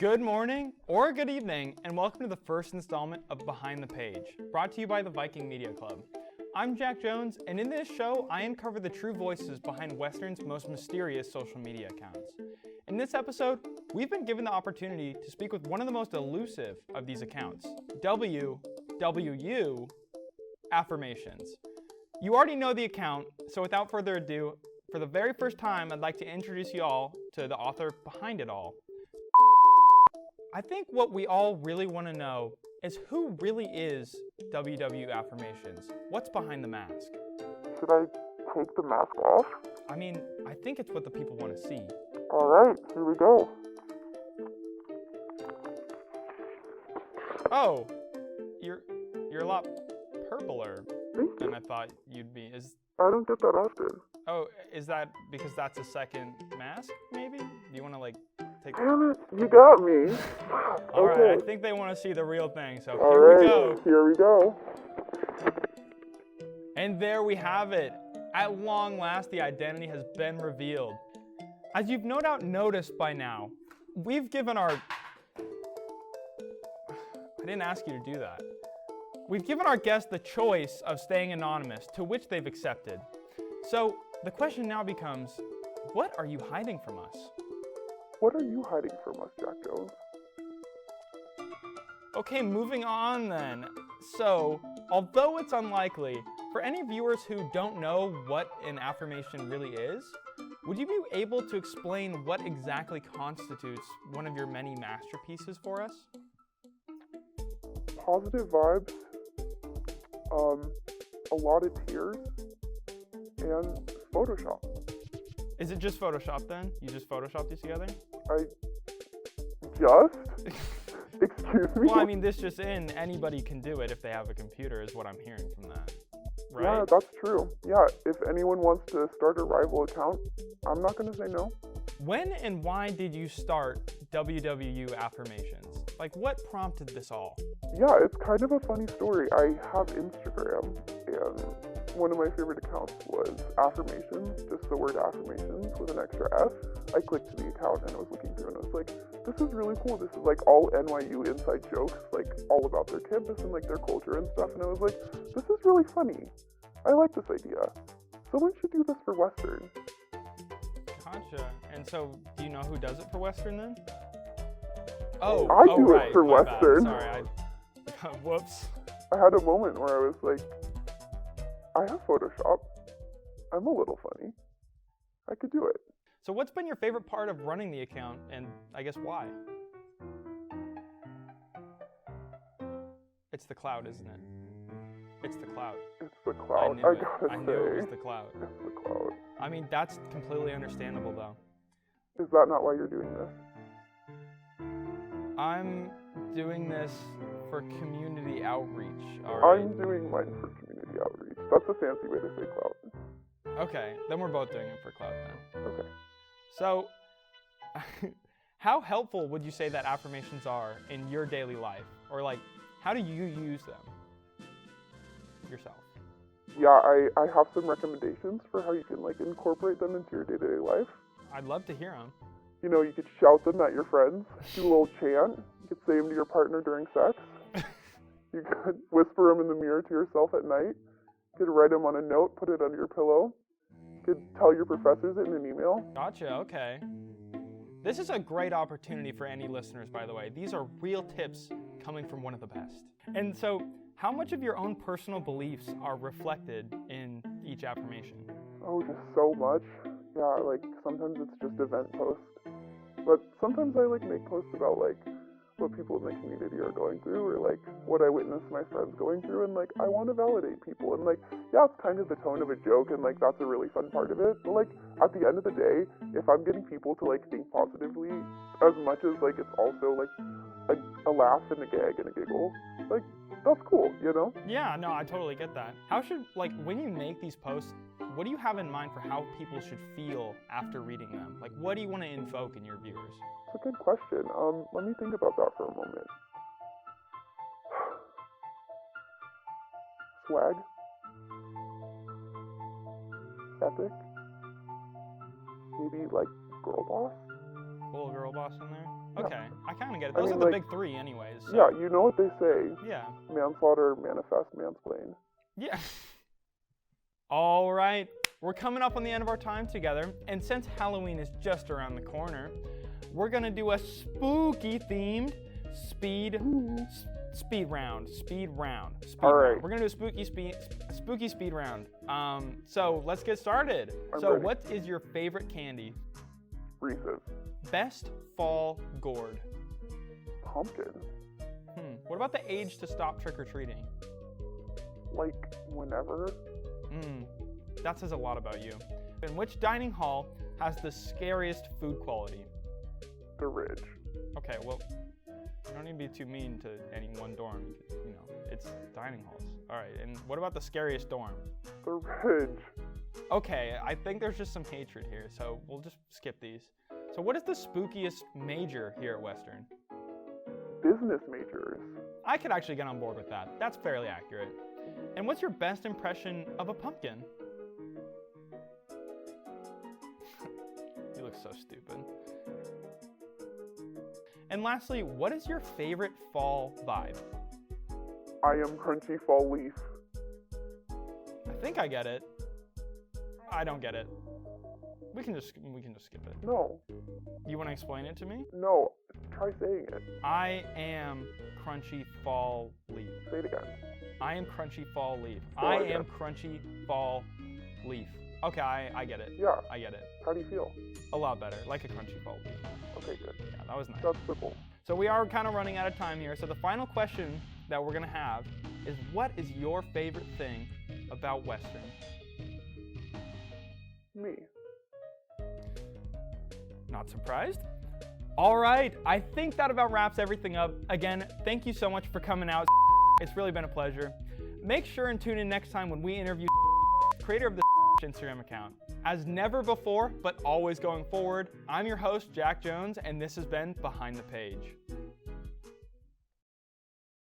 Good morning or good evening, and welcome to the first installment of Behind the Page, brought to you by the Viking Media Club. I'm Jack Jones, and in this show, I uncover the true voices behind Western's most mysterious social media accounts. In this episode, we've been given the opportunity to speak with one of the most elusive of these accounts, WWU Affirmations. You already know the account, so without further ado, for the very first time, I'd like to introduce you all to the author behind it all. I think what we all really want to know is who really is WWU Affirmations? What's behind the mask? Should I take the mask off? I mean, I think it's what the people want to see. Alright, here we go. Oh, you're a lot purpler Thank you. than I thought you'd be. I don't get that often. Oh, is that because that's a second mask, maybe? Do you want to, take... Damn it, you got me. Alright, Okay. I think they want to see the real thing, so here Alright, we go. here we go. And there we have it. At long last, the identity has been revealed. As you've no doubt noticed by now, we've given our... I didn't ask you to do that. We've given our guests the choice of staying anonymous, to which they've accepted. So the question now becomes, what are you hiding from us? What are you hiding from us, Jack Jones? Okay, moving on then. So, although it's unlikely, for any viewers who don't know what an affirmation really is, would you be able to explain what exactly constitutes one of your many masterpieces for us? Positive vibes, a lot of tears, and Photoshop. Is it just Photoshop then? You just Photoshopped these together? Excuse me? Well, I mean, this just in, anybody can do it if they have a computer, is what I'm hearing from that. Right? Yeah, that's true. Yeah, if anyone wants to start a rival account, I'm not going to say no. When and why did you start WWU Affirmations? What prompted this all? Yeah, it's kind of a funny story. I have Instagram, and one of my favorite accounts was Affirmations, just the word Affirmations with an extra F. I clicked to the account and I was looking through and I was like, this is really cool. This is all NYU inside jokes, all about their campus and their culture and stuff. And I was like, this is really funny. I like this idea. Someone should do this for Western. Gotcha. And so, do you know who does it for Western then? I do right, it for my bad. Western. Sorry, whoops. I had a moment where I was like, I have Photoshop. I'm a little funny. I could do it. So what's been your favorite part of running the account, and I guess why? It's the cloud, isn't it? It's the cloud. It's the cloud. I knew it was the cloud. It's the cloud. I mean, that's completely understandable, though. Is that not why you're doing this? I'm doing this for community outreach, all right? I'm doing mine for community outreach. That's a fancy way to say clout. Okay, then we're both doing it for clout then. Okay. So, how helpful would you say that affirmations are in your daily life? Or how do you use them yourself? Yeah, I have some recommendations for how you can incorporate them into your day-to-day life. I'd love to hear them. You know, you could shout them at your friends, do a little chant. You could say them to your partner during sex. You could whisper them in the mirror to yourself at night. You could write them on a note, put it under your pillow. You could tell your professors it in an email. Gotcha, okay. This is a great opportunity for any listeners, by the way. These are real tips coming from one of the best. And so, how much of your own personal beliefs are reflected in each affirmation? Oh, just so much. Yeah, sometimes it's just event posts. But sometimes I make posts about what people in the community are going through, or what I witness my friends going through, and I want to validate people. And yeah, it's kind of the tone of a joke, and that's a really fun part of it. But at the end of the day, if I'm getting people to think positively, as much as it's also a laugh and a gag and a giggle, that's cool, you know? Yeah, no, I totally get that. How should when you make these posts, what do you have in mind for how people should feel after reading them? What do you want to invoke in your viewers? It's a good question. Let me think about that for a moment. Swag. Epic. Maybe girl boss. Little girl boss in there? Okay, I kind of get it. I Those mean, are the like, big three anyways. So. Yeah, you know what they say. Yeah. Manslaughter, manifest, mansplain. Yeah. All right, we're coming up on the end of our time together, and since Halloween is just around the corner, we're gonna do a spooky themed speed round. All right. We're gonna do a spooky speed round. So let's get started. I'm So ready. what is your favorite candy? Reese's. Best fall gourd? Pumpkin. What about the age to stop trick-or-treating? Like, whenever. That says a lot about you. And which dining hall has the scariest food quality? The Ridge. Okay, well, you don't need to be too mean to any one dorm. You know, it's dining halls. All right, and what about the scariest dorm? The Ridge. Okay, I think there's just some hatred here, so we'll just skip these. So what is the spookiest major here at Western? Business majors. I could actually get on board with that. That's fairly accurate. And what's your best impression of a pumpkin? You look so stupid. And lastly, what is your favorite fall vibe? I am crunchy fall leaf. I think I get it. I don't get it. We can just skip it. No. You want to explain it to me? No. Try saying it. I am crunchy fall leaf. Say it again. I am crunchy fall leaf. Oh, I okay. am crunchy fall leaf. Okay, I get it. Yeah. I get it. How do you feel? A lot better, like a crunchy fall leaf. Okay, good. Yeah, that was nice. That's simple. So we are kind of running out of time here. So the final question that we're gonna have is, what is your favorite thing about Western? Me. Not surprised? All right, I think that about wraps everything up. Again, thank you so much for coming out. It's really been a pleasure. Make sure and tune in next time when we interview creator of the Instagram account. As never before, but always going forward, I'm your host, Jack Jones, and this has been Behind the Page.